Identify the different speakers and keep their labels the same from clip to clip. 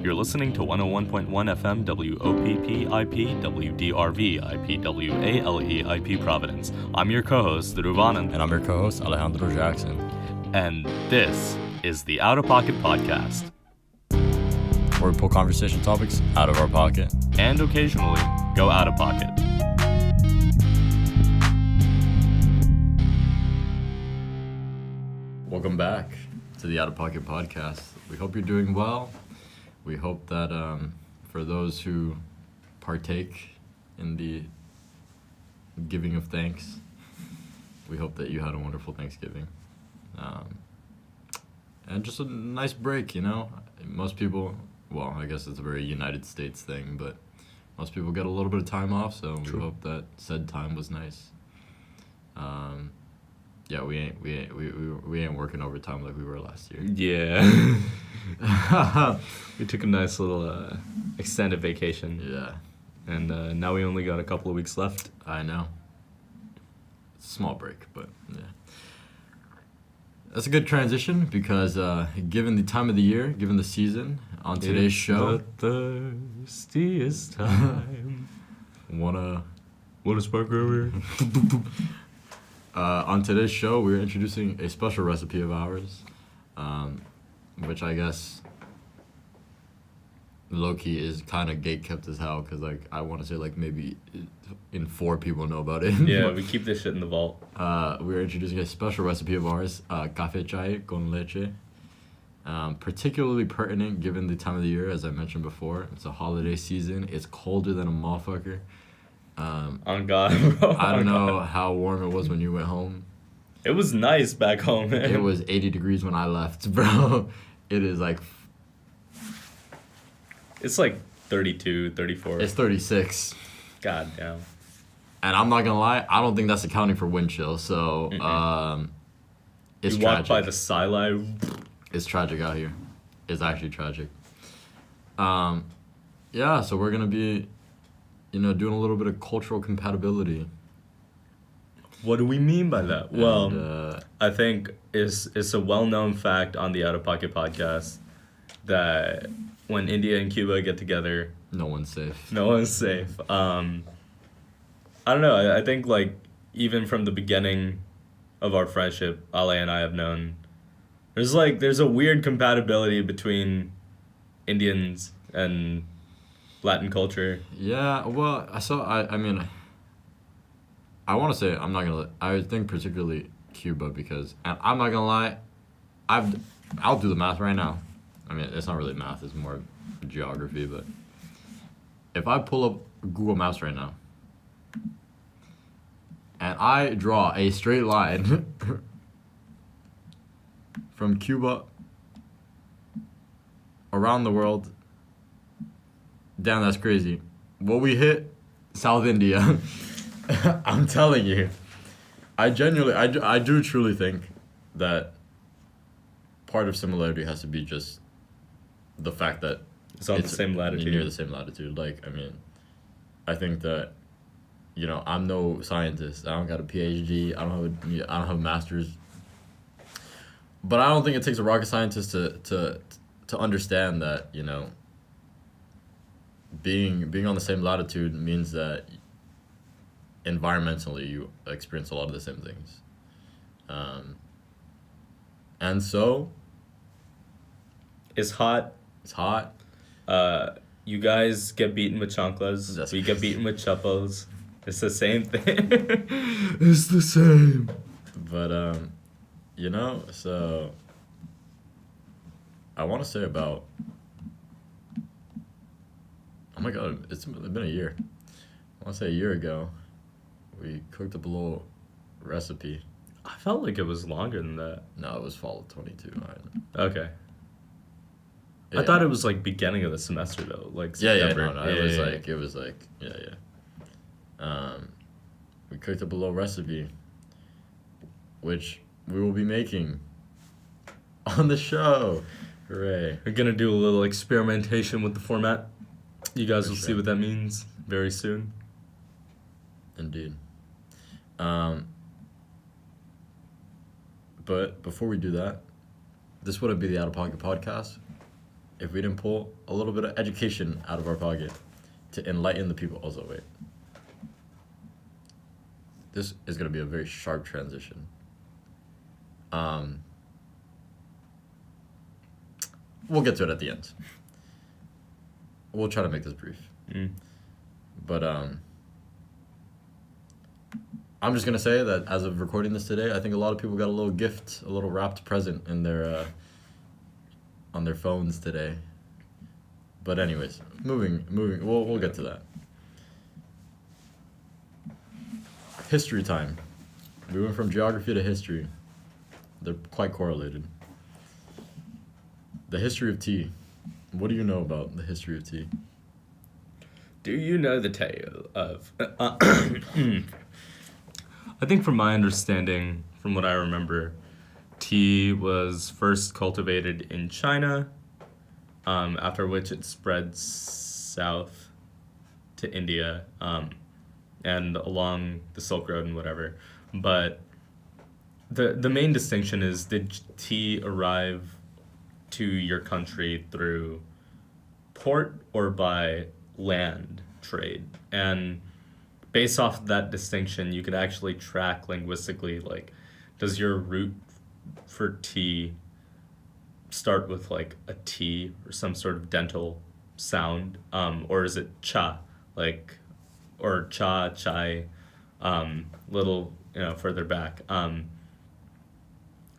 Speaker 1: You're listening to 101.1 FM WOPP-IP WDRV-IP WALE-IP Providence. I'm your co-host, Dhruv
Speaker 2: And I'm your co-host, Alejandro Jackson.
Speaker 1: And this is the Outta Pocket Podcast.
Speaker 2: Where we pull conversation topics out of our pocket.
Speaker 1: And occasionally, go out of pocket.
Speaker 2: Welcome back to the Outta Pocket Podcast. We hope you're doing well. We hope that for those who partake in the giving of thanks, we hope that you had a wonderful Thanksgiving. And just a nice break, you know? Most people, well, I guess it's a very United States thing, but most people get a little bit of time off, so
Speaker 1: True.
Speaker 2: We hope that said time was nice. Yeah, we ain't working overtime like we were last year.
Speaker 1: Yeah. We took a nice little extended vacation.
Speaker 2: Yeah.
Speaker 1: And now we only got a couple of weeks left.
Speaker 2: I know. It's a small break, but yeah. That's a good transition because given the time of the year, given the season, on today's show...
Speaker 1: the thirstiest time.
Speaker 2: Wanna
Speaker 1: spark over?
Speaker 2: On today's show, we're introducing a special recipe of ours, which I guess low-key is kind of gate-kept as hell, because like I want to say like maybe 4 people know about it.
Speaker 1: Yeah, we keep this shit in the vault.
Speaker 2: We're introducing a special recipe of ours, café chai con leche. Particularly pertinent given the time of the year, as I mentioned before. It's a holiday season. It's colder than a motherfucker.
Speaker 1: On God, bro.
Speaker 2: I don't know how warm it was when you went home.
Speaker 1: It was nice back home, man.
Speaker 2: It was 80 degrees when I left, bro. It is like...
Speaker 1: It's like 32, 34.
Speaker 2: It's 36.
Speaker 1: God damn.
Speaker 2: And I'm not gonna lie, I don't think that's accounting for wind chill, so, it's
Speaker 1: you
Speaker 2: tragic.
Speaker 1: walk by the skyline.
Speaker 2: It's tragic out here. It's actually tragic. Yeah, so we're gonna be, doing a little bit of cultural compatibility.
Speaker 1: What do we mean by that? Well,
Speaker 2: And,
Speaker 1: I think it's a well-known fact on the Outta Pocket Podcast that when India and Cuba get together,
Speaker 2: no one's safe.
Speaker 1: no one's safe. I don't know. I think like even from the beginning of our friendship, Ale and I have known there's a weird compatibility between Indians and Latin culture.
Speaker 2: Yeah, well, I mean, I want to say, I think particularly Cuba because, and I'm not going to lie, I'll do the math right now. I mean, it's not really math, it's more geography, but if I pull up Google Maps right now, and I draw a straight line from Cuba around the world, damn, that's crazy. Will we hit South India? I'm telling you. I do truly think that part of similarity has to be just the fact that
Speaker 1: It's on the same latitude.
Speaker 2: Near the same latitude. Like, I mean, I think that, I'm no scientist. I don't got a PhD. I don't have a master's. But I don't think it takes a rocket scientist to understand that, being on the same latitude means that environmentally you experience a lot of the same things. And so...
Speaker 1: It's hot.
Speaker 2: It's hot.
Speaker 1: You guys get beaten with chanclas. We get beaten with chappals. It's the same thing.
Speaker 2: It's the same. But, so... I want to say about... Oh my God, it's been a year. I want to say a year ago, we cooked up a little recipe.
Speaker 1: I felt like it was longer than that.
Speaker 2: No, it was fall of 22.
Speaker 1: Okay.
Speaker 2: Yeah.
Speaker 1: I thought it was like beginning of the semester though, like September.
Speaker 2: No, it was like, we cooked up a little recipe, which we will be making on the show. Hooray.
Speaker 1: We're gonna do a little experimentation with the format. You guys
Speaker 2: For
Speaker 1: will
Speaker 2: sure.
Speaker 1: see what that means very soon.
Speaker 2: Indeed. But before we do that, this wouldn't be the Outta Pocket Podcast if we didn't pull a little bit of education out of our pocket to enlighten the people. Also, wait. This is going to be a very sharp transition. We'll get to it at the end. We'll try to make this brief. But I'm just gonna say that as of recording this today, I think a lot of people got a little gift, a little wrapped present in their on their phones today. But anyways, moving. We'll get to that. History time. We went from geography to history. They're quite correlated. The history of tea. What do you know about the history of tea?
Speaker 1: Do you know the tale of... I think from my understanding, from what I remember, tea was first cultivated in China, after which it spread south to India, and along the Silk Road and whatever. But the main distinction is, did tea arrive to your country through port or by land trade? And based off that distinction, you could actually track linguistically, like, does your root for tea start with like a T or some sort of dental sound, or is it cha, like, or cha, chai, little, further back.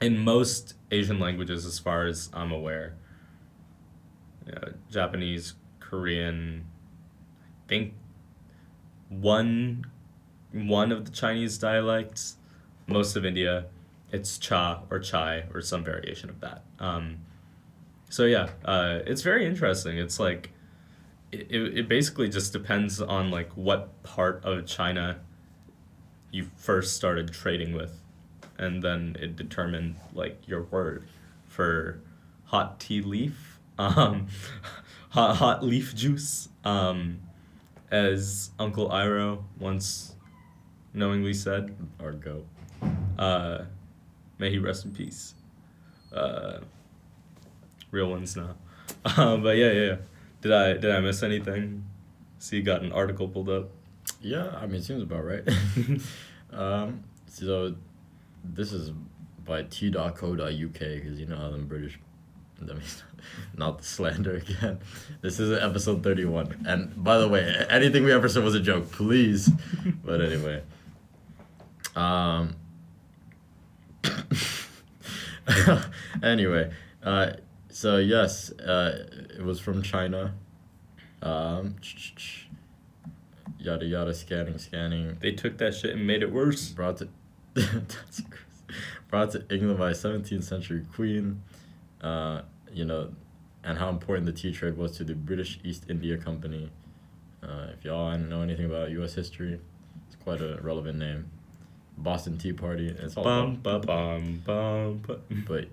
Speaker 1: In most Asian languages, as far as I'm aware, Japanese, Korean, I think one of the Chinese dialects, most of India, it's cha or chai or some variation of that. So yeah, it's very interesting. It's like, it basically just depends on like what part of China you first started trading with, and then it determined like your word for hot tea leaf, hot leaf juice, as Uncle Iroh once knowingly said, or go. May he rest in peace. Real ones now. But yeah. Did I miss anything? See, you got an article pulled up.
Speaker 2: Yeah, I mean, it seems about right. So this is by t.co.uk, because you know how them British, not the slander again. This is episode 31. And by the way, anything we ever said was a joke, please. But anyway. Anyway, so yes, it was from China. Yada yada, scanning.
Speaker 1: They took that shit and made it worse.
Speaker 2: Brought to England by a 17th century queen, and how important the tea trade was to the British East India Company. If y'all know anything about U.S. history, it's quite a relevant name. Boston Tea Party. It's all But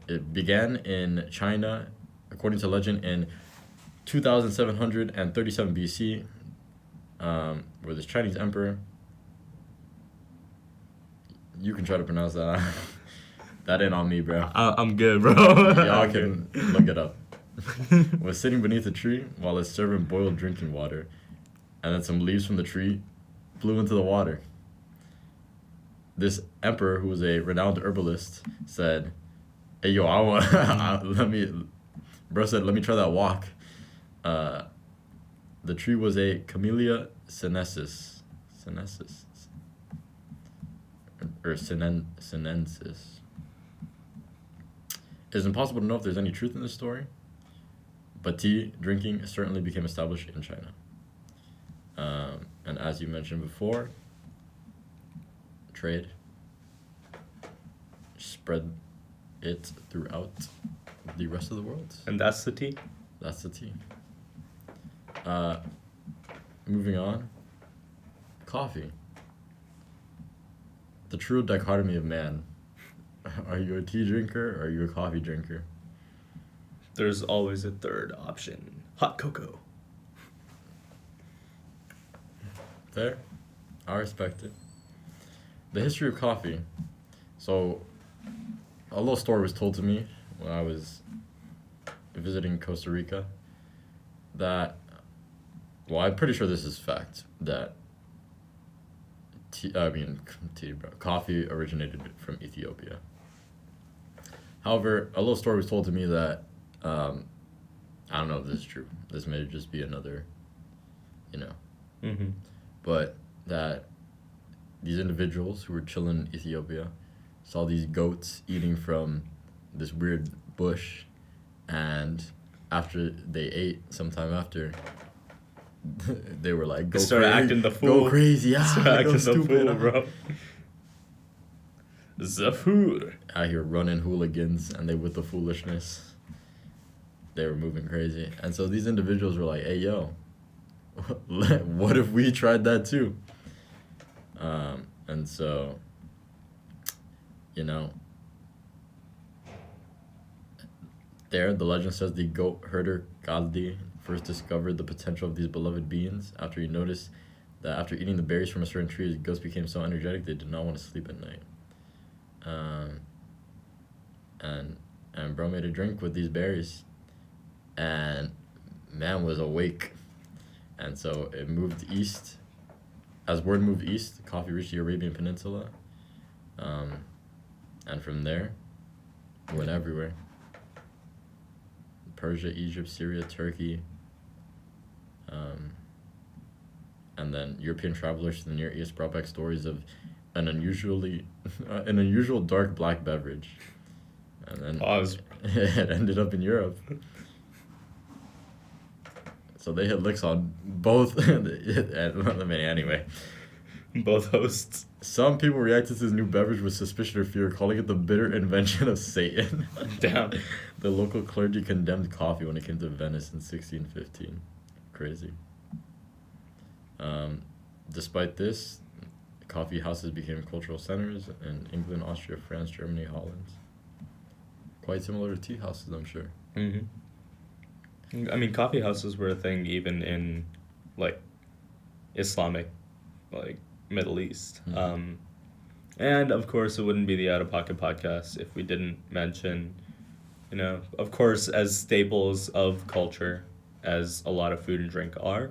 Speaker 2: it began in China, according to legend, in 2737 BC, where this Chinese emperor, you can try to pronounce that. That ain't on me, bro.
Speaker 1: I'm good, bro.
Speaker 2: Y'all can look it up. Was sitting beneath a tree while his servant boiled drinking water, and then some leaves from the tree flew into the water. This emperor, who was a renowned herbalist, said, "Hey, yo, let me try that walk." The tree was a Camellia sinensis, or sinensis. It is impossible to know if there's any truth in this story, but tea drinking certainly became established in China. And as you mentioned before, trade spread it throughout the rest of the world.
Speaker 1: And that's the tea?
Speaker 2: That's the tea. Moving on. Coffee. The true dichotomy of man. Are you a tea drinker or are you a coffee drinker?
Speaker 1: There's always a third option. Hot cocoa.
Speaker 2: Fair. I respect it. The history of coffee. So, a little story was told to me when I was visiting Costa Rica, that, well, I'm pretty sure this is fact, that coffee originated from Ethiopia. However, a little story was told to me that, I don't know if this is true. This may just be another,
Speaker 1: Mm-hmm.
Speaker 2: but that these individuals who were chilling in Ethiopia saw these goats eating from this weird bush, and after they ate, sometime after, they were like,
Speaker 1: Go started acting the fool.
Speaker 2: Go crazy,
Speaker 1: Started acting
Speaker 2: go
Speaker 1: the
Speaker 2: stupid,
Speaker 1: fool, bro. The fool.
Speaker 2: Out here running hooligans, and they with the foolishness, they were moving crazy. And so these individuals were like, hey, yo, what if we tried that too? And so, there, the legend says the goat herder Galdi first discovered the potential of these beloved beings after he noticed that after eating the berries from a certain tree, the goats became so energetic they did not want to sleep at night. And bro made a drink with these berries, and man was awake. And so it moved east. As word moved east, coffee reached the Arabian Peninsula, and from there, it went everywhere. Persia, Egypt, Syria, Turkey, and then European travelers to the Near East brought back stories of an unusual dark black beverage, and then it ended up in Europe. So they hit licks on both. Anyway,
Speaker 1: both hosts.
Speaker 2: Some people reacted to this new beverage with suspicion or fear, calling it the bitter invention of Satan.
Speaker 1: Damn.
Speaker 2: The local clergy condemned coffee when it came to Venice in 1615. Crazy. Despite this, coffee houses became cultural centers in England, Austria, France, Germany, Holland. Quite similar to tea houses, I'm sure.
Speaker 1: Mm-hmm. I mean, coffee houses were a thing even in, like, Islamic, like, Middle East.
Speaker 2: Mm-hmm.
Speaker 1: And, of course, it wouldn't be the Outta Pocket Podcast if we didn't mention, of course, as staples of culture, as a lot of food and drink are,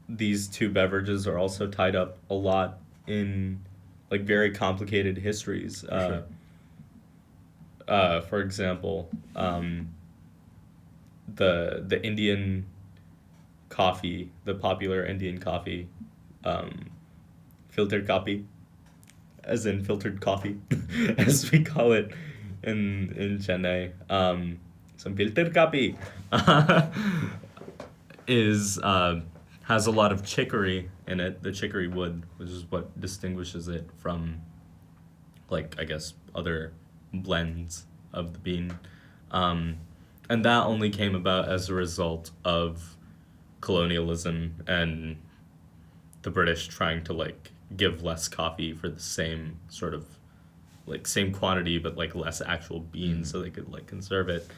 Speaker 1: these two beverages are also tied up a lot in, like, very complicated histories.
Speaker 2: For
Speaker 1: For example, the Indian coffee, the popular Indian coffee, filtered coffee, as in filtered coffee, as we call it in Chennai, some filtered coffee, has a lot of chicory in it, the chicory wood, which is what distinguishes it from, like, I guess, other blends of the bean. And that only came about as a result of colonialism and the British trying to, like, give less coffee for the same sort of, like, same quantity but, like, less actual beans so they could, like, conserve it.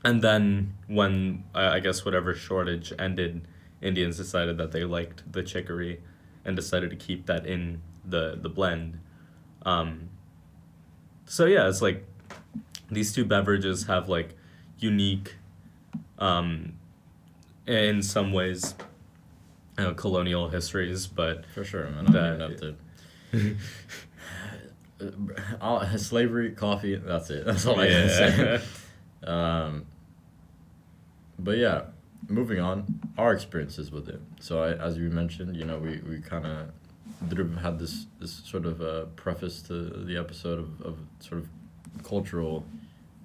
Speaker 1: And then when, I guess, whatever shortage ended, Indians decided that they liked the chicory and decided to keep that in the blend. So yeah, it's like these two beverages have, like, unique, in some ways, colonial histories, but
Speaker 2: For sure, man. I don't even have to. Slavery, coffee, that's it. That's all I can say. But yeah, moving on, our experiences with it. So as you mentioned, we kind of, Dhruv had this sort of preface to the episode of sort of cultural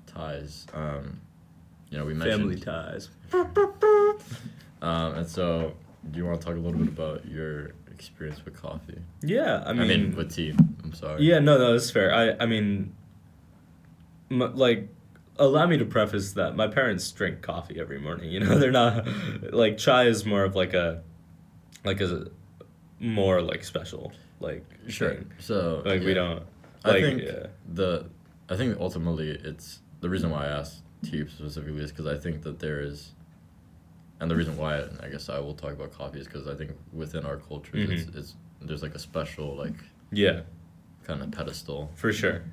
Speaker 2: ties. We mentioned
Speaker 1: family ties.
Speaker 2: And so, do you want to talk a little bit about your experience with coffee?
Speaker 1: Yeah, I mean
Speaker 2: with tea. I'm sorry.
Speaker 1: Yeah, no, that's fair. I mean, like, allow me to preface that my parents drink coffee every morning. They're not, like, chai is more of like a more, like, special, like,
Speaker 2: Sure.
Speaker 1: thing.
Speaker 2: So
Speaker 1: Like,
Speaker 2: yeah.
Speaker 1: we don't. Like,
Speaker 2: I think ultimately it's the reason why I asked tea specifically is because I think that there is, and the reason why I guess I will talk about coffee is because I think within our culture it's there's, like, a special, like,
Speaker 1: yeah,
Speaker 2: kind of pedestal.
Speaker 1: for sure.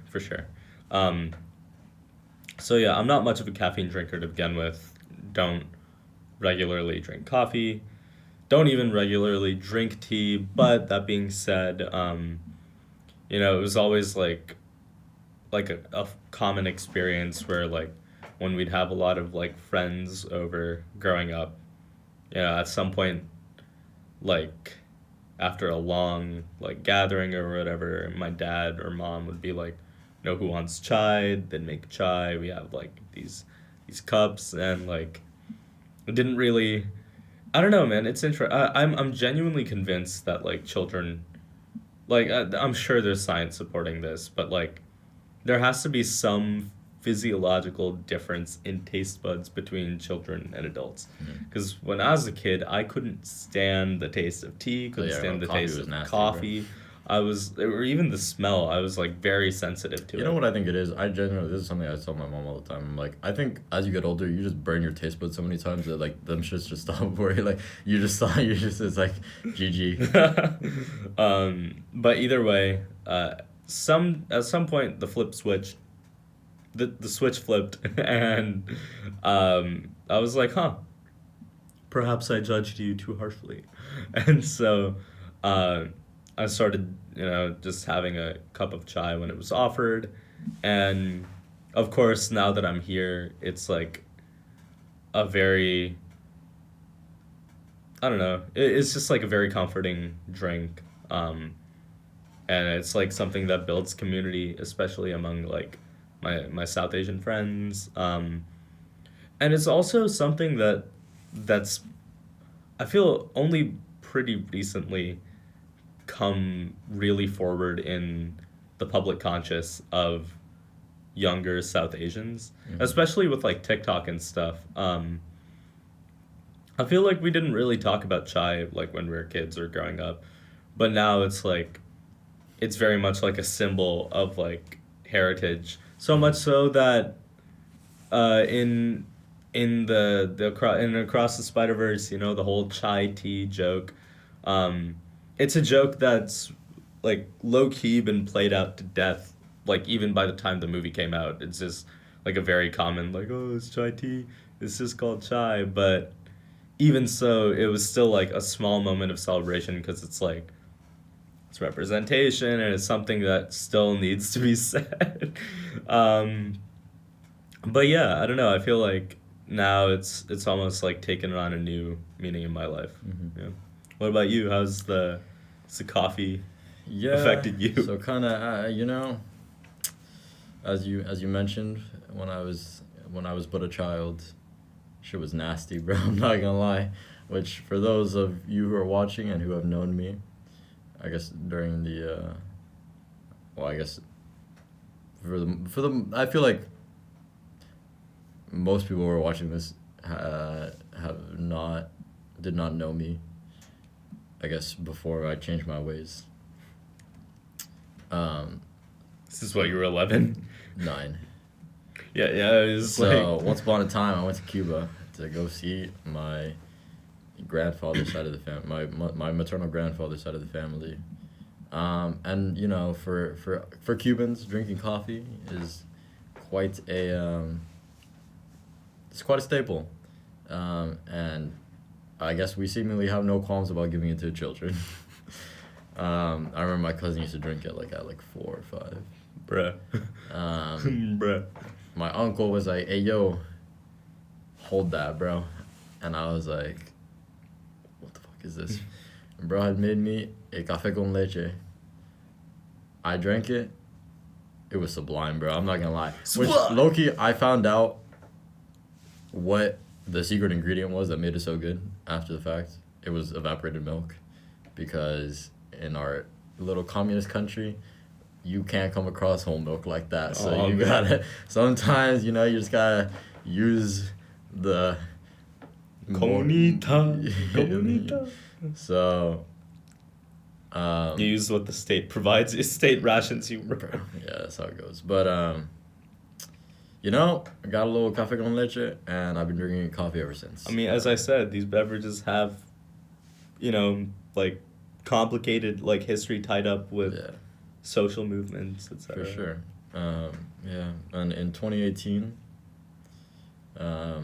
Speaker 1: So yeah, I'm not much of a caffeine drinker to begin with. Don't regularly drink coffee. Don't even regularly drink tea. But that being said, it was always like a common experience where like when we'd have a lot of like friends over growing up, at some point, like after a long like gathering or whatever, my dad or mom would be like, who wants chai? They'd make chai. We have like these cups, and like it didn't really. I don't know, man. It's interesting. I'm genuinely convinced that like children, like I'm sure there's science supporting this, but like there has to be some physiological difference in taste buds between children and adults. Because when I was a kid, I couldn't stand the taste of tea, couldn't stand the
Speaker 2: coffee
Speaker 1: taste
Speaker 2: was
Speaker 1: of
Speaker 2: nasty,
Speaker 1: coffee. Or even the smell. I was like very sensitive to it.
Speaker 2: You know what I think it is? I genuinely, this is something I tell my mom all the time. I'm like, I think as you get older, you just burn your taste buds so many times that like them shits just stop worrying. Like it's like GG.
Speaker 1: But either way, at some point the flip switched. The switch flipped, and I was like, huh, perhaps I judged you too harshly. And so I started, just having a cup of chai when it was offered. And of course, now that I'm here, it's like a very, I don't know, it's just like a very comforting drink. And it's like something that builds community, especially among like my South Asian friends. And it's also something that's I feel only pretty recently come really forward in the public conscious of younger South Asians, especially with like TikTok and stuff. I feel like we didn't really talk about chai like when we were kids or growing up, but now it's like it's very much like a symbol of like heritage. So much so that in Across the Spider-Verse, the whole chai tea joke, it's a joke that's like low key been played out to death. Like even by the time the movie came out, it's just like a very common like, oh, it's chai tea. It's just called chai. But even so, it was still like a small moment of celebration because it's like it's representation and it's something that still needs to be said. But yeah, I don't know. I feel like now it's almost like taken on a new meaning in my life. Yeah. What about you? Has the coffee affected you?
Speaker 2: So kind of as you mentioned, when I was but a child, shit was nasty, bro. I'm not gonna lie. Which for those of you who are watching and who have known me, I guess during the I guess for the I feel like most people who are watching this did not know me, I guess, before I changed my ways.
Speaker 1: This is what, you were 11?
Speaker 2: 9.
Speaker 1: Yeah, it was
Speaker 2: so once upon a time I went to Cuba to go see my grandfather's side of the family, my maternal grandfather's side of the family. And for Cubans, drinking coffee is quite a it's quite a staple. And I guess we seemingly have no qualms about giving it to children. I remember my cousin used to drink it at 4 or 5.
Speaker 1: Bruh. Bruh.
Speaker 2: My uncle was like, hey, yo, hold that, bro. And I was like, what the fuck is this? And bro had made me a café con leche. I drank it. It was sublime, bro. I'm not gonna lie. Which, low-key, I found out what the secret ingredient was that made it so good after the fact. It was evaporated milk. Because in our little communist country, you can't come across whole milk like that. So you gotta, sometimes, you just gotta use the...
Speaker 1: Comunita.
Speaker 2: So...
Speaker 1: you use what the state provides. State rations you.
Speaker 2: Yeah, that's how it goes. But, I got a little café con leche, and I've been drinking coffee ever since.
Speaker 1: I mean, as I said, these beverages have, complicated, history tied up with social movements, etc.
Speaker 2: For sure. Yeah. And in 2018, My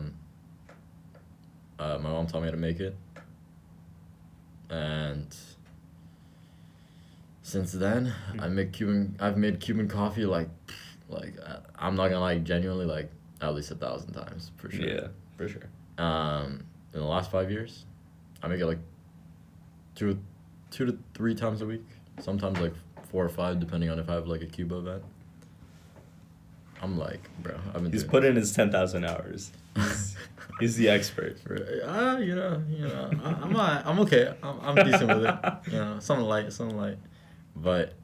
Speaker 2: mom taught me how to make it, and since then I've made Cuban coffee like I'm not gonna lie, genuinely like at least 1,000 times for sure.
Speaker 1: Yeah, for sure.
Speaker 2: In the last 5 years, I make it like two to three times a week. Sometimes like 4 or 5, depending on if I have like a Cuba event. I'm like, bro,
Speaker 1: He's put in his 10,000 hours. He's the expert.
Speaker 2: I'm okay. I'm decent with it. Something light. But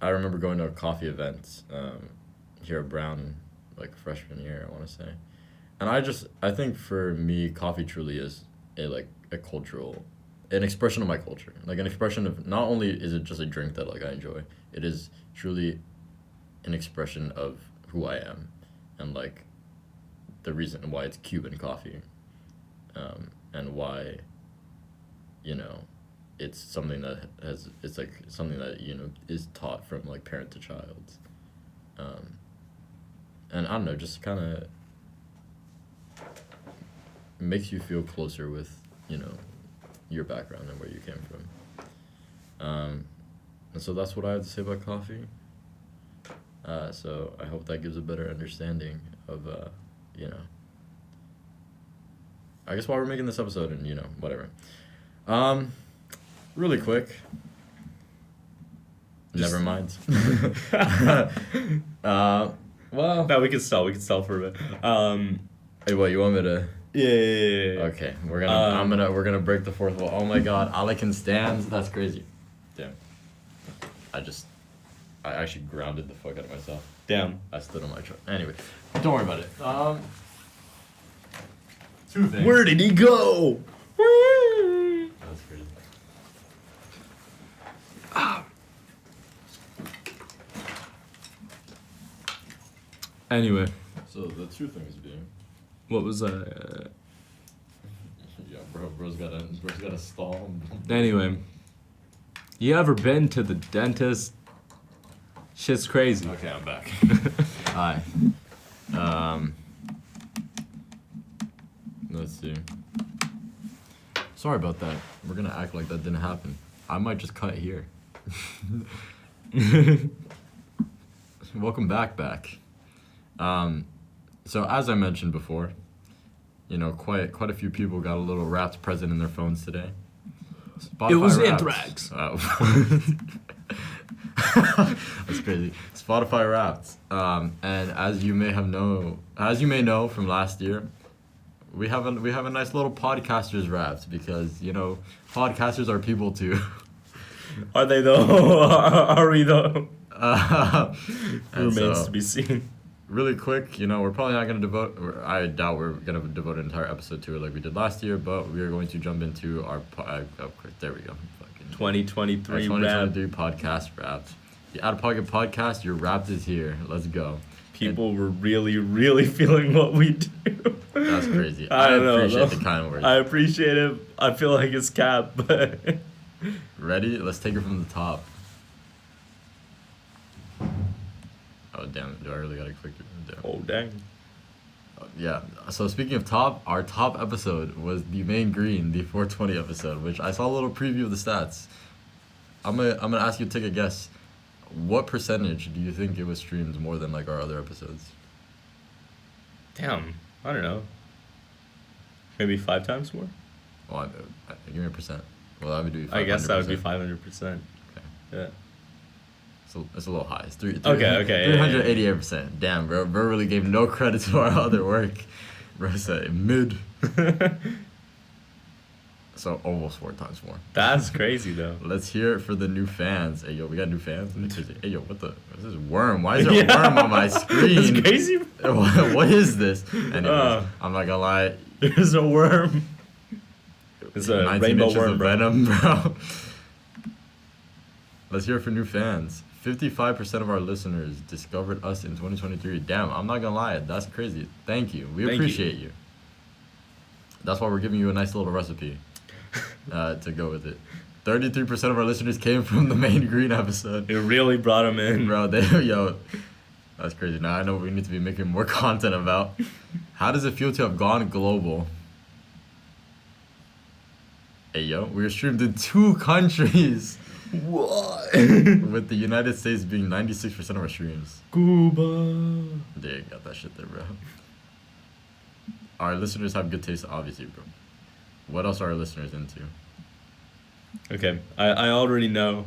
Speaker 2: I remember going to a coffee event here at Brown, like freshman year, I want to say. And I think for me, coffee truly is an expression of my culture. Like an expression of, not only is it just a drink that like I enjoy, it is truly an expression of who I am and like the reason why it's Cuban coffee, and why it's something that is is taught from like parent to child, and I don't know, just kind of makes you feel closer with your background and where you came from, and so that's what I have to say about coffee. So I hope that gives a better understanding of I guess why we're making this episode and whatever. Really quick. Never mind. Well,
Speaker 1: no, we can stall for a bit.
Speaker 2: Hey, what, you want me to?
Speaker 1: Yeah.
Speaker 2: Okay, we're gonna break the fourth wall. Oh my God, Alec in stands. That's crazy. Damn. I actually grounded the fuck out of myself.
Speaker 1: Damn.
Speaker 2: I stood on my truck. Anyway, don't worry about it. Two things.
Speaker 1: Where did he go?
Speaker 2: That's crazy.
Speaker 1: Anyway.
Speaker 2: So the two things being.
Speaker 1: What was that?
Speaker 2: Yeah, bro's got a stall.
Speaker 1: Anyway. You ever been to the dentist? Shit's crazy.
Speaker 2: Okay, I'm back. Hi. Let's see. Sorry about that. We're gonna act like that didn't happen. I might just cut here. Welcome back. So as I mentioned before, quite a few people got a little Wrapped present in their phones today. Spotify
Speaker 1: It was
Speaker 2: Wrapped.
Speaker 1: anthrax.
Speaker 2: Oh. That's crazy. Spotify Wrapped. And as you may know from last year, we have a nice little podcasters Wrapped because podcasters are people too.
Speaker 1: Are they though? Are we though? Remains to be seen.
Speaker 2: Really quick, we're probably not going to I doubt we're going to devote an entire episode to it like we did last year, but we are going to jump into our, there we go.
Speaker 1: 2023
Speaker 2: podcast Wrapped. The Outta Pocket Podcast, your Wrapped is here. Let's go.
Speaker 1: People were really, really feeling what we do.
Speaker 2: That's crazy.
Speaker 1: I
Speaker 2: appreciate the kind words.
Speaker 1: I appreciate it. I feel like it's cap, but...
Speaker 2: Ready? Let's take it from the top. Oh, damn. Do I really gotta click it? Damn.
Speaker 1: Oh, dang.
Speaker 2: Yeah. So speaking of top, our top episode was the Main Green, the 420 episode, which I saw a little preview of the stats. I'm gonna ask you to take a guess. What percentage do you think it was streamed more than like our other episodes?
Speaker 1: Damn. I don't know. Maybe 5 times more?
Speaker 2: Well, give me a percent. Well, that would be 500%.
Speaker 1: I guess that would be 500%.
Speaker 2: Okay.
Speaker 1: Yeah.
Speaker 2: So it's a little high. It's 388%. Damn, bro really gave no credit to our other work. Bro said mid. So almost 4 times more.
Speaker 1: That's crazy though.
Speaker 2: Let's hear it for the new fans. Hey yo, we got new fans. Hey yo, what's this worm? Why is there a worm on my screen?
Speaker 1: That's crazy.
Speaker 2: What is this? Anyways, I'm not gonna lie.
Speaker 1: There's a worm. It's a
Speaker 2: 19
Speaker 1: rainbow
Speaker 2: inches
Speaker 1: worm,
Speaker 2: of
Speaker 1: bro.
Speaker 2: venom, bro. Let's hear it for new fans. 55% of our listeners discovered us in 2023. Damn, I'm not gonna lie, that's crazy. Thank you. We appreciate you. That's why we're giving you a nice little recipe to go with it. 33% of our listeners came from the Main Green episode.
Speaker 1: It really brought them in.
Speaker 2: Bro, That's crazy. Now I know what we need to be making more content about. How does it feel to have gone global? Hey, yo, we were streamed in 2 countries.
Speaker 1: What?
Speaker 2: With the United States being 96% of our streams.
Speaker 1: Cuba.
Speaker 2: There you got that shit there, bro. Our listeners have good taste, obviously, bro. What else are our listeners into?
Speaker 1: Okay, I already know.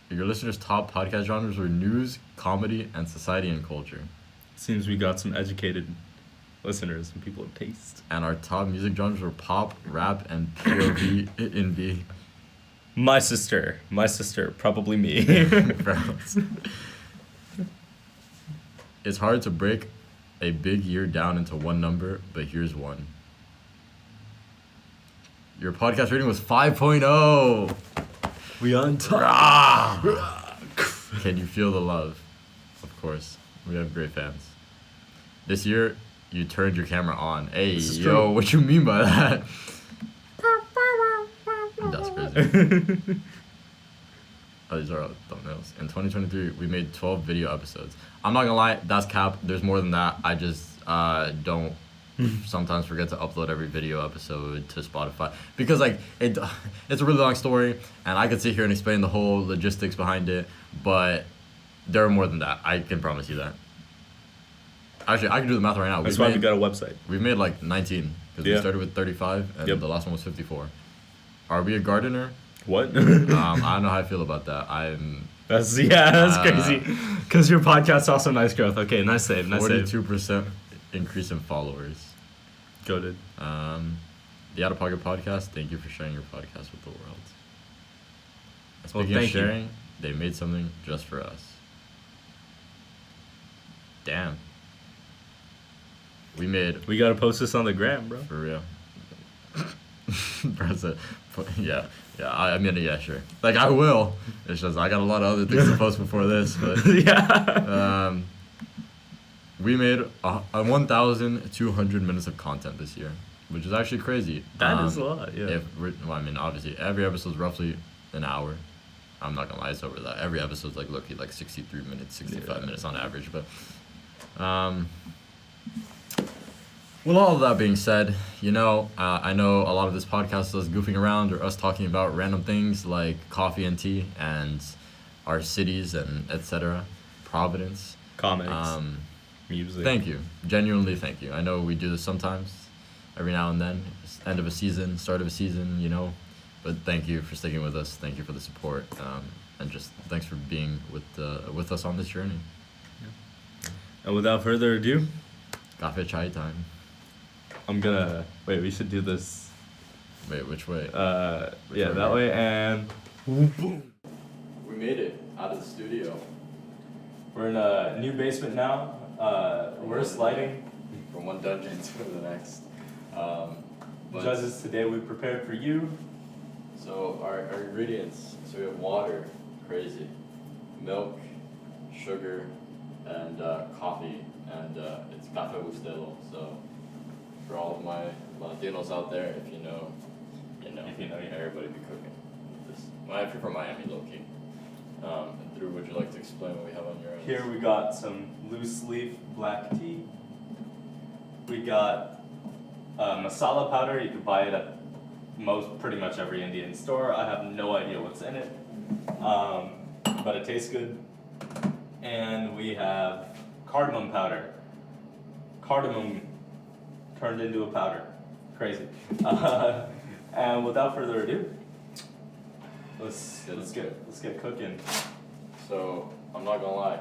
Speaker 2: Your listeners' top podcast genres were news, comedy, and society and culture.
Speaker 1: Seems we got some educated listeners and people of taste.
Speaker 2: And our top music genres were pop, rap, and POV in B.
Speaker 1: My sister, probably me.
Speaker 2: It's hard to break a big year down into one number, but here's one. Your podcast rating was 5.0.
Speaker 1: We on top.
Speaker 2: Can you feel the love? Of course. We have great fans. This year, you turned your camera on. Hey, yo,
Speaker 1: true.
Speaker 2: what you mean by that? That's crazy. Oh, these are all thumbnails. In 2023, we made 12 video episodes. I'm not gonna lie, that's cap. There's more than that. I just don't sometimes forget to upload every video episode to Spotify because like it's a really long story, and I could sit here and explain the whole logistics behind it, but there are more than that. I can promise you that. Actually, I can do the math right now.
Speaker 1: That's why we got a website.
Speaker 2: We've made like 19 because we started with 35 and the last one was 54. Are we a gardener?
Speaker 1: What?
Speaker 2: I don't know how I feel about that.
Speaker 1: That's crazy. Because your podcast's also nice growth. Okay, nice save.
Speaker 2: 42% increase in followers.
Speaker 1: Goated.
Speaker 2: The Outta Pocket Podcast, thank you for sharing your podcast with the world. And
Speaker 1: Well,
Speaker 2: speaking of
Speaker 1: thank you.
Speaker 2: sharing, they made something just for us. Damn.
Speaker 1: We gotta post this on the gram, bro.
Speaker 2: For real. Bro said, yeah, I mean, yeah, sure. Like, I will. It's just, I got a lot of other things to post before this, but...
Speaker 1: Yeah.
Speaker 2: We made 1,200 minutes of content this year, which is actually crazy.
Speaker 1: That is a lot, yeah.
Speaker 2: Obviously, every episode's roughly an hour. I'm not gonna lie, it's over that. Every episode's like low-key, like 63 minutes, 65 minutes on average, but... With all of that being said, I know a lot of this podcast is us goofing around or us talking about random things like coffee and tea and our cities and etc. Providence.
Speaker 1: Comics. Music.
Speaker 2: Thank you. Genuinely thank you. I know we do this sometimes, every now and then. It's end of a season, start of a season, But thank you for sticking with us. Thank you for the support. And just thanks for being with us on this journey.
Speaker 1: And without further ado,
Speaker 2: Cafe chai time.
Speaker 1: Wait, we should do this.
Speaker 2: Wait, which way?
Speaker 1: That way, and boom.
Speaker 2: We made it out of the studio.
Speaker 1: We're in a new basement now. Worst lighting.
Speaker 2: From one dungeon to the next.
Speaker 1: Judges, today we prepared for you.
Speaker 2: So our ingredients. So we have water, crazy, milk, sugar, and coffee, and it's Café Bustelo. So for all of my Latinos out there, if you know, everybody be cooking. If you're from Miami, low key. And Dhruv, would you like to explain what we have on your end?
Speaker 1: Here we got some loose leaf black tea. We got masala powder. You could buy it at pretty much every Indian store. I have no idea what's in it, but it tastes good. And we have cardamom powder. Cardamom turned into a powder. Crazy. And without further ado, let's get cooking.
Speaker 2: So I'm not gonna lie,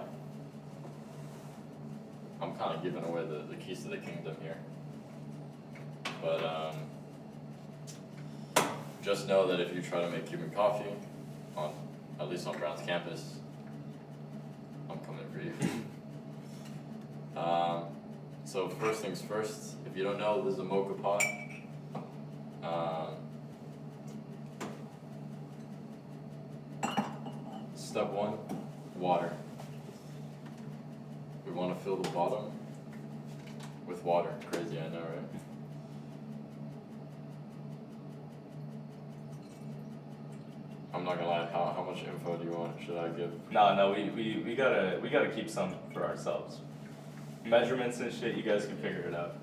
Speaker 2: I'm kind of giving away the keys to the kingdom here. But just know that if you try to make Cuban coffee, at least on Brown's campus, I'm coming for you. So first things first, if you don't know, this is a mocha pot. Step 1, water. We want to fill the bottom with water. Crazy, I know, right? I'm not gonna lie. How much info do you want? Should I give?
Speaker 1: No, we gotta keep some for ourselves. Measurements and shit, you guys can figure it out.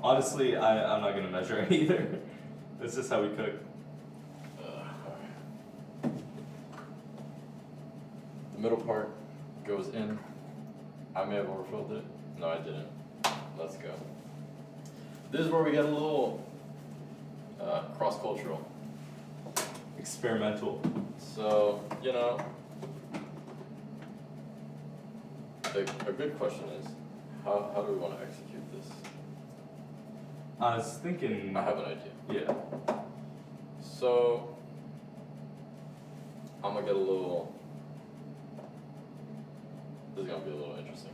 Speaker 1: Honestly, I'm not gonna measure it either. That's just how we cook.
Speaker 2: The middle part goes in. I may have overfilled it. No, I didn't. Let's go. This is where we get a little cross-cultural.
Speaker 1: Experimental.
Speaker 2: So, you know, a good question is, how do we want to execute this?
Speaker 1: I was thinking.
Speaker 2: I have an idea.
Speaker 1: Yeah.
Speaker 2: So, I'm gonna get a little. This is gonna be a little interesting.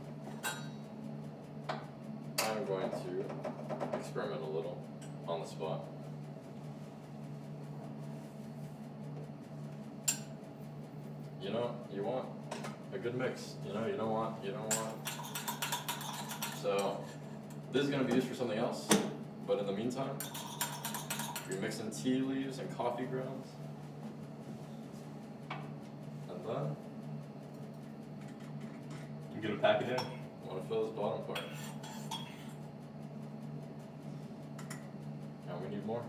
Speaker 2: I'm going to experiment a little on the spot. You know, you want a good mix. You know, you don't want. So, this is gonna be used for something else. But in the meantime, you're mixing tea leaves and coffee grounds. And then,
Speaker 1: You gonna pack it in?
Speaker 2: I want to fill this bottom part. Now we need more.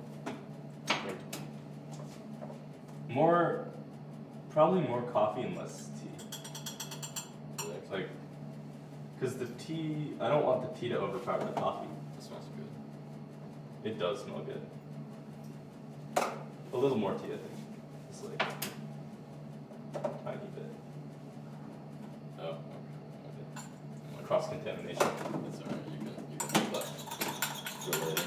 Speaker 1: Probably more coffee and less tea. Like, cause the tea, I don't want the tea to overpower the coffee.
Speaker 2: That smells good.
Speaker 1: It does smell good. A little more tea, I think. Just like a tiny bit.
Speaker 2: Oh, okay.
Speaker 1: Cross contamination.
Speaker 2: That's alright. You can do that. For later.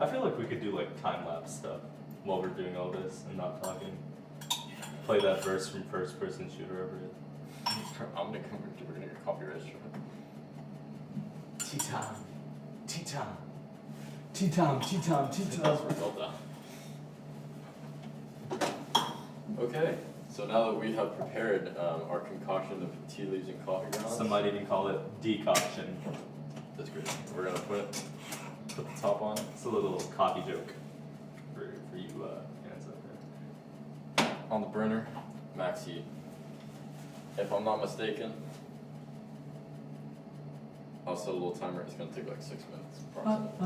Speaker 1: I feel like we could do like time lapse stuff while we're doing all this and not talking. Play that verse from first person shooter over it.
Speaker 2: We're gonna get copyright strike.
Speaker 1: Tea time. Tea time. Tea time, tea time, tea time.
Speaker 2: That's result that. Okay, so now that we have prepared our concoction of tea leaves and coffee grounds.
Speaker 1: Some might even call it decoction.
Speaker 2: That's great. We're gonna put the top on.
Speaker 1: It's a little coffee joke for you fans out there.
Speaker 2: On the burner, max heat. If I'm not mistaken, I'll set a little timer. It's gonna take like 6 minutes approximately.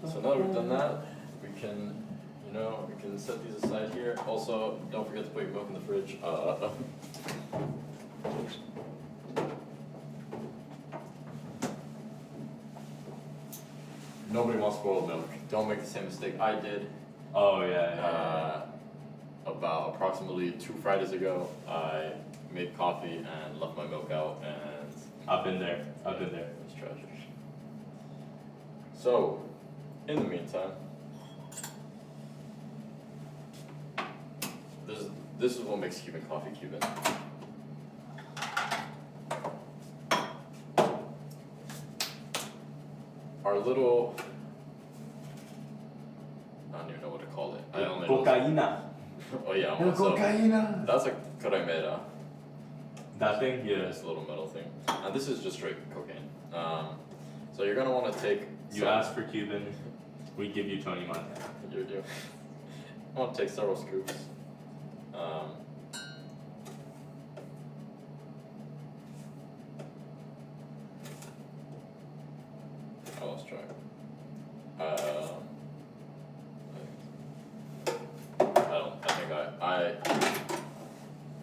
Speaker 2: So now that we've done that, we can set these aside here. Also, don't forget to put your milk in the fridge. Nobody wants spoiled milk. Don't make the same mistake I did.
Speaker 1: Oh yeah.
Speaker 2: About approximately 2 Fridays ago, I made coffee and left my milk out, and
Speaker 1: I've been there.
Speaker 2: It's tragic. So, in the meantime, this is what makes Cuban coffee Cuban. Our little, I don't even know what to call it. I only know.
Speaker 1: Cocaína.
Speaker 2: Oh yeah,
Speaker 1: Cocaína.
Speaker 2: that's a cremera.
Speaker 1: That thing? Yeah.
Speaker 2: This little metal thing. And this is just straight cocaine. So you're gonna want to take.
Speaker 1: You ask for Cuban, we give you Tony Montana.
Speaker 2: You do. I want to take several scoops. I lost track. I think I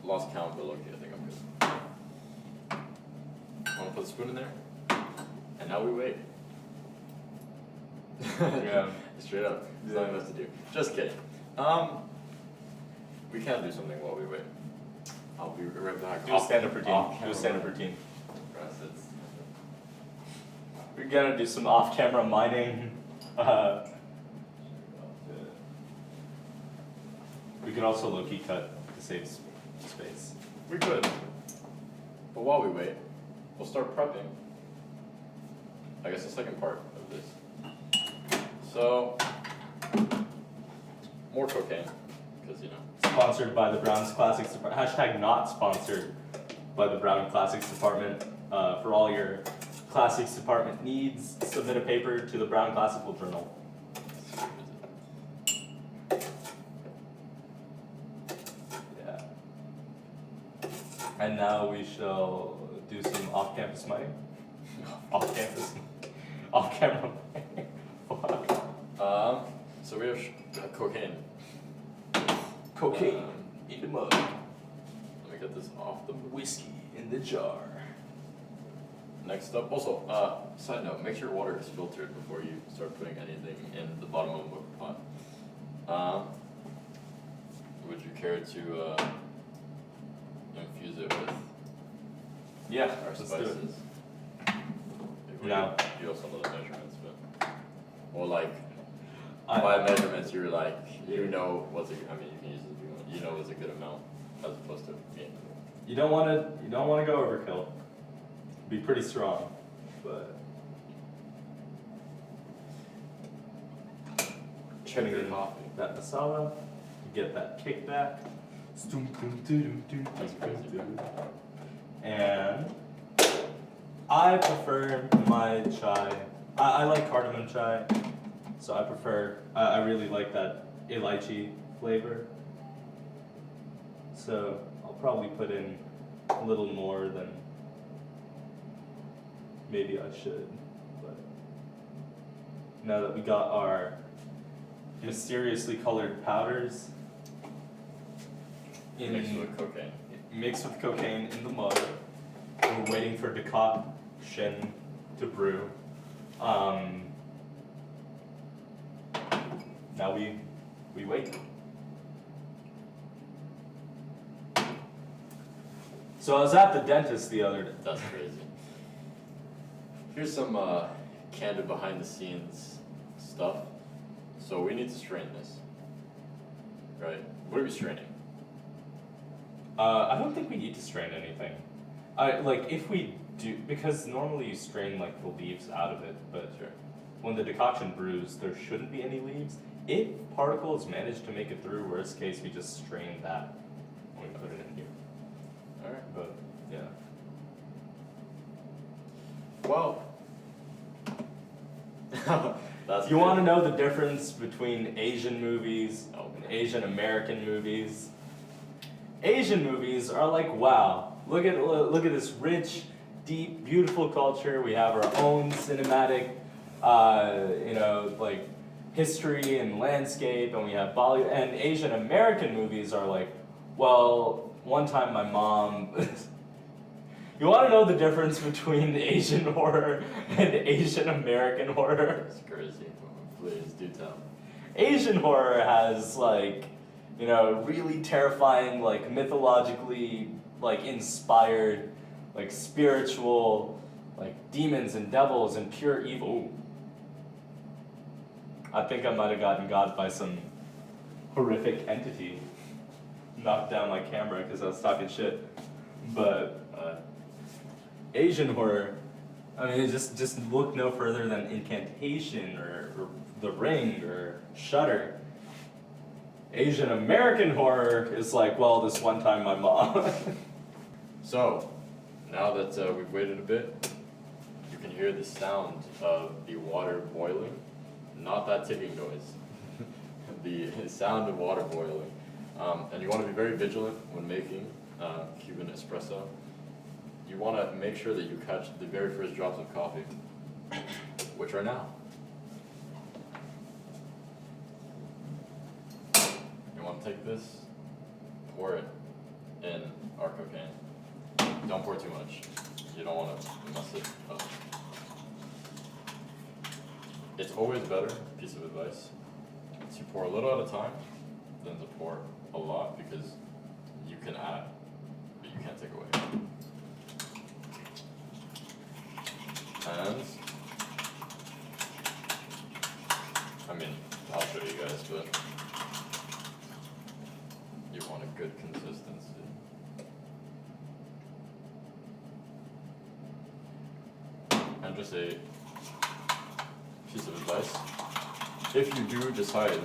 Speaker 2: lost count, but okay, I think I'm good. I want to put the spoon in there, and now we wait.
Speaker 1: Yeah.
Speaker 2: Straight up. There's nothing else to do. Just kidding. We can do something while we wait. I'll be right back.
Speaker 1: Do a stand-up routine. We're gonna do some off-camera mining. We could also low-key cut to save space.
Speaker 2: We could. But while we wait, we'll start prepping. I guess the second part of this. So, more cocaine, because
Speaker 1: Sponsored by the Browns Classics Department. Hashtag not sponsored by the Brown Classics Department. For all your Classics Department needs, submit a paper to the Brown Classical Journal. Yeah. And now we shall do some off-campus money. Off-campus, off-camera money.
Speaker 2: So we have cocaine.
Speaker 1: Cocaine in the mug.
Speaker 2: Let me get this off the
Speaker 1: Whiskey in the jar.
Speaker 2: Next up, also, side note, make sure water is filtered before you start putting anything in the bottom of a pot. Would you care to infuse it with
Speaker 1: Yeah,
Speaker 2: our
Speaker 1: let's
Speaker 2: spices?
Speaker 1: do it. No.
Speaker 2: You also know the measurements, but or like by measurements, you're like you know what's a. I mean, you can use it if you want. You know what's a good amount as opposed to me.
Speaker 1: You don't want to go overkill. Be pretty strong, but
Speaker 2: Check your coffee.
Speaker 1: that masala, you get that kickback.
Speaker 2: That's crazy.
Speaker 1: And I prefer my chai. I like cardamom chai, so I prefer. I really like that lychee flavor. So I'll probably put in a little more than maybe I should. But now that we got our mysteriously colored powders
Speaker 2: Mixed with cocaine.
Speaker 1: mixed with cocaine in the mug, we're waiting for decoction to brew. Now we wait. So I was at the dentist the other day.
Speaker 2: That's crazy. Here's some candid behind the scenes stuff. So we need to strain this. Right? What are we straining?
Speaker 1: I don't think we need to strain anything. If we do, because normally you strain like the leaves out of it, but
Speaker 2: Sure.
Speaker 1: when the decoction brews, there shouldn't be any leaves. If particles manage to make it through, worst case, we just strain that when we put it in here.
Speaker 2: Alright.
Speaker 1: But yeah.
Speaker 2: Well. That's
Speaker 1: You want to know the difference between Asian movies
Speaker 2: Oh.
Speaker 1: and Asian American movies? Asian movies are like, wow, look at this rich, deep, beautiful culture. We have our own cinematic, like history and landscape, and we have Bollywood. And Asian American movies are like, well, one time my mom. You want to know the difference between Asian horror and Asian American horror?
Speaker 2: That's crazy. Please do tell.
Speaker 1: Asian horror has really terrifying, like mythologically, like inspired, like spiritual, like demons and devils and pure evil. Ooh. I think I might have gotten got by some horrific entity. Knocked down my camera because I was talking shit. But Asian horror, I mean, just look no further than Incantation or The Ring or Shudder. Asian American horror is like, well, this one time my mom.
Speaker 2: So, now that we've waited a bit, you can hear the sound of the water boiling. Not that ticking noise. The sound of water boiling. And you want to be very vigilant when making Cuban espresso. You want to make sure that you catch the very first drops of coffee, which are now. You want to take this, pour it in our cocaine. Don't pour too much. You don't want to mess it up. It's always better, piece of advice, to pour a little at a time than to pour a lot, because you can add, but you can't take away. And, I mean, I'll show you guys, but you want a good consistency. And just a piece of advice, if you do decide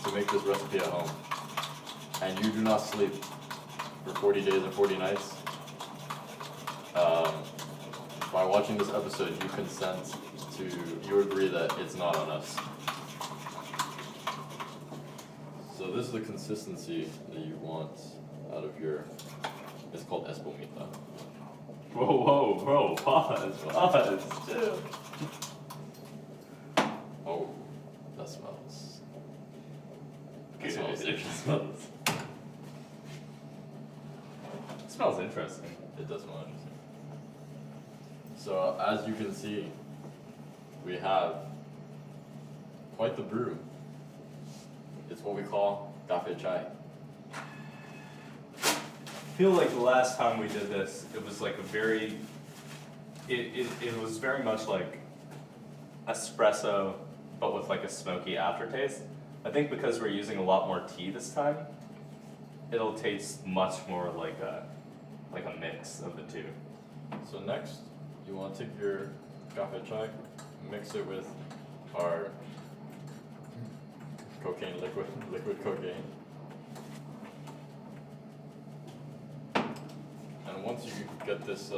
Speaker 2: to make this recipe at home, and you do not sleep for 40 days and 40 nights, by watching this episode, you consent to, you agree that it's not on us. So this is the consistency that you want out of your, it's called espumita.
Speaker 1: Whoa, pause, chill.
Speaker 2: Oh, that smells.
Speaker 1: Good.
Speaker 2: It smells.
Speaker 1: It smells interesting.
Speaker 2: It does smell interesting. So as you can see, we have quite the brew. It's what we call cafe chai.
Speaker 1: I feel like the last time we did this, it was like a very, it was very much like espresso, but with like a smoky aftertaste. I think because we're using a lot more tea this time, it'll taste much more like a mix of the two.
Speaker 2: So next, you want to take your cafe chai, mix it with our cocaine, liquid cocaine. And once you get this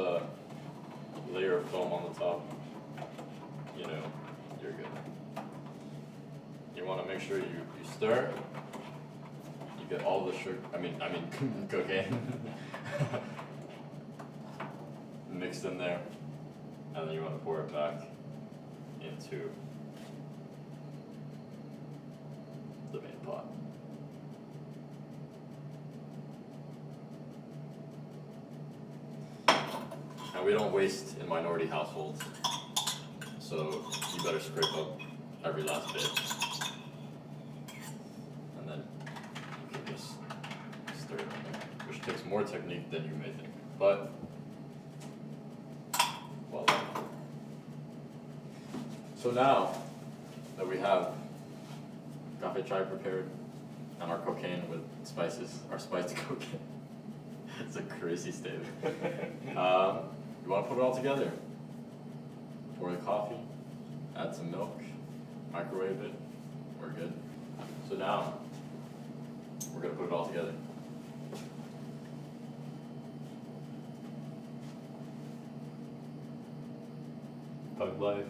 Speaker 2: layer of foam on the top, you know, you're good. You want to make sure you stir, you get all the sugar, I mean cocaine mixed in there, and then you want to pour it back into the main pot. And we don't waste in minority households, so you better scrape up every last bit. And then you can just stir it in there, which takes more technique than you may think. But, voila. So now that we have cafe chai prepared and our cocaine with spices, our spiced cocaine, it's a crazy statement. You want to put it all together. Pour the coffee, add some milk, microwave it, we're good. So now, we're going to put it all together.
Speaker 1: Pug life.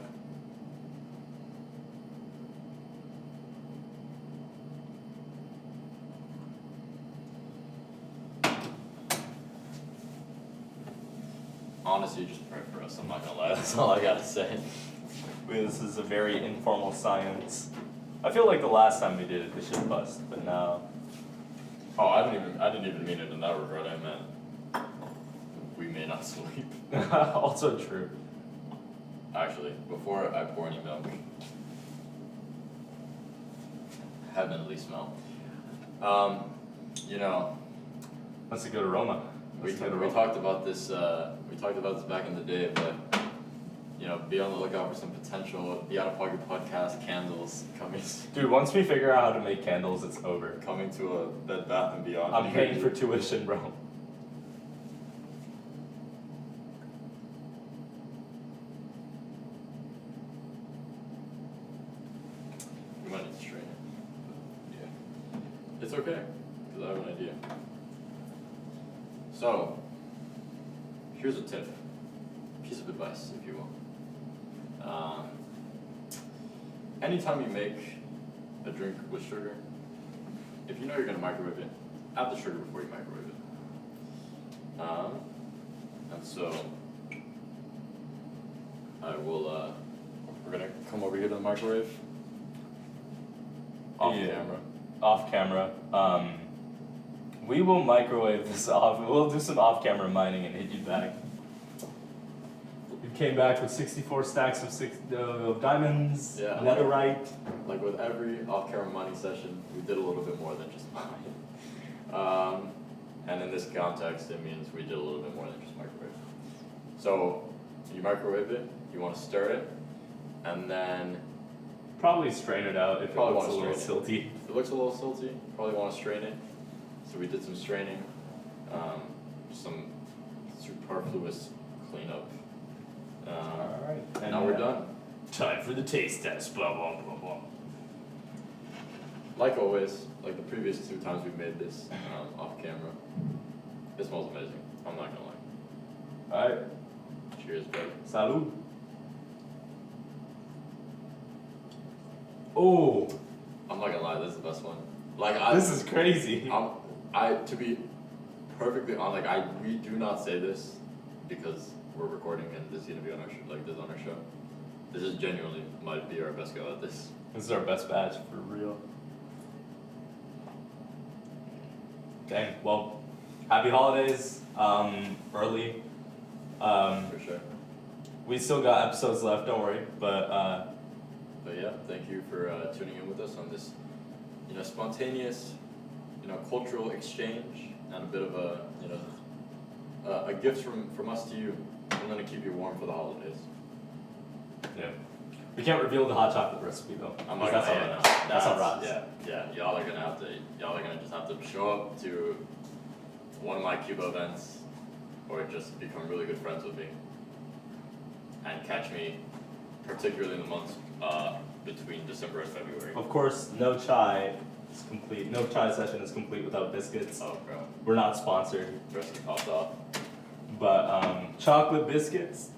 Speaker 2: Honestly, just pray for us, I'm not gonna lie, that's all I gotta say.
Speaker 1: This is a very informal science. I feel like the last time we did it, the shit bust, but now.
Speaker 2: Oh, I didn't even mean it in that regard, I meant we may not sleep.
Speaker 1: Also true.
Speaker 2: Actually, before I pour any milk, heavenly smell. You know,
Speaker 1: That's a good aroma.
Speaker 2: we talked about this back in the day, but you know, be on the lookout for some potential the Outta Pocket Podcast candles coming.
Speaker 1: Dude, once we figure out how to make candles, it's over.
Speaker 2: Coming to a Bed Bath and Beyond.
Speaker 1: I'm paying for tuition, bro.
Speaker 2: We might need to strain it. Yeah. It's okay, because I have an idea. So, here's a tip, piece of advice, if you will. Anytime you make a drink with sugar, if you know you're going to microwave it, add the sugar before you microwave it. And so, we're going to come over here to the microwave. Off camera.
Speaker 1: Off camera. We will microwave this off. We'll do some off-camera mining and hit you back. We came back with 64 stacks of diamonds,
Speaker 2: Yeah.
Speaker 1: netherite.
Speaker 2: Like with every off-camera mining session, we did a little bit more than just mine. And in this context, it means we did a little bit more than just microwave. So, you microwave it, you want to stir it, and then
Speaker 1: Probably strain it out if it
Speaker 2: Probably
Speaker 1: looks a
Speaker 2: wanna
Speaker 1: little
Speaker 2: strain
Speaker 1: silty.
Speaker 2: if it looks a little silty, probably want to strain it. So we did some straining, some superfluous cleanup.
Speaker 1: Alright.
Speaker 2: And now we're done.
Speaker 1: Time for the taste test. Blah, blah, blah, blah.
Speaker 2: like always, like the previous 2 times we've made this off camera, it smells amazing. I'm not gonna lie.
Speaker 1: All right.
Speaker 2: Cheers, bud.
Speaker 1: Salud. Oh,
Speaker 2: I'm not gonna lie, this is the best one.
Speaker 1: this is crazy.
Speaker 2: To be perfectly honest, we do not say this because we're recording and this is gonna be on our show. This is genuinely might be our best go at this.
Speaker 1: This is our best batch for real. Dang. Well, happy holidays. Early.
Speaker 2: For sure.
Speaker 1: We still got episodes left. Don't worry. But
Speaker 2: yeah, thank you for tuning in with us on this, spontaneous, cultural exchange and a bit of a gift from us to you. I'm gonna keep you warm for the holidays.
Speaker 1: yeah, we can't reveal the hot chocolate recipe though.
Speaker 2: I'm not
Speaker 1: That's
Speaker 2: gonna
Speaker 1: all
Speaker 2: say
Speaker 1: right.
Speaker 2: it.
Speaker 1: That's all right.
Speaker 2: Yeah. Y'all are gonna just have to show up to one of my Cuba events, or just become really good friends with me, and catch me, particularly in the months between December and February.
Speaker 1: Of course, no chai is complete. No chai session is complete without biscuits.
Speaker 2: Oh, bro.
Speaker 1: We're not sponsored,
Speaker 2: Rest is popped off.
Speaker 1: but chocolate biscuits.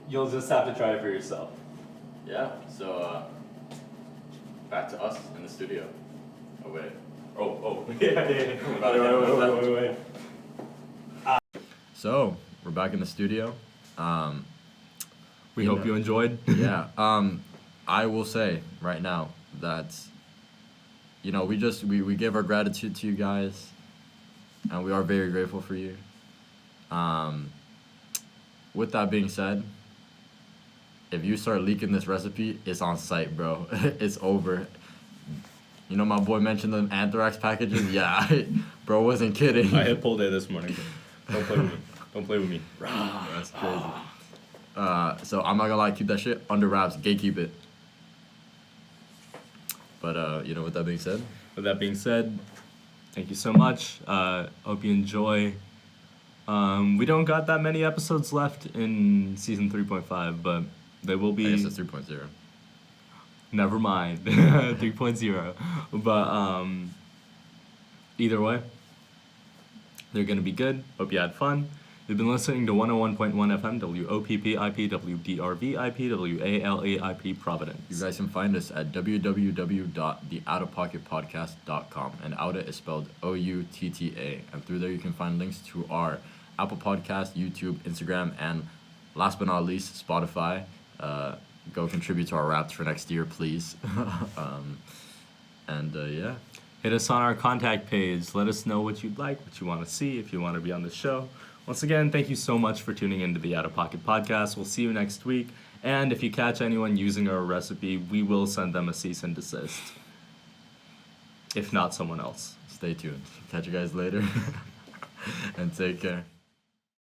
Speaker 1: You'll just have to try it for yourself.
Speaker 2: Yeah. So back to us in the studio. Oh wait.
Speaker 1: Oh. Yeah. Wait.
Speaker 2: So we're back in the studio.
Speaker 1: We hope you enjoyed.
Speaker 2: Yeah. I will say right now that we give our gratitude to you guys, and we are very grateful for you. With that being said, if you start leaking this recipe, it's on site, bro. It's over. My boy mentioned the anthrax packages. Yeah, bro wasn't kidding.
Speaker 1: I hit pull day this morning. Don't play with me. Don't play with me.
Speaker 2: That's crazy. So I'm not gonna lie, keep that shit under wraps, gatekeep it. But with that being said.
Speaker 1: With that being said, thank you so much. Hope you enjoy. We don't got that many episodes left in season 3.5, but they will be.
Speaker 2: I guess it's 3.0.
Speaker 1: Never mind, 3.0. But either way, they're gonna be good. Hope you had fun. You've been listening to 101.1 FM, WOPPIP, WDRV, WALAIP, Providence.
Speaker 2: You guys can find us at www.theoutapocketpodcast.com, and Outta is spelled OUTTA. And through there you can find links to our Apple Podcast, YouTube, Instagram, and last but not least, Spotify. Go contribute to our raps for next year, please. Yeah.
Speaker 1: Hit us on our contact page. Let us know what you'd like, what you want to see, if you want to be on the show. Once again, thank you so much for tuning into the Outta Pocket Podcast. We'll see you next week. And if you catch anyone using our recipe, we will send them a cease and desist. If not someone else.
Speaker 2: Stay tuned. Catch you guys later. And take care.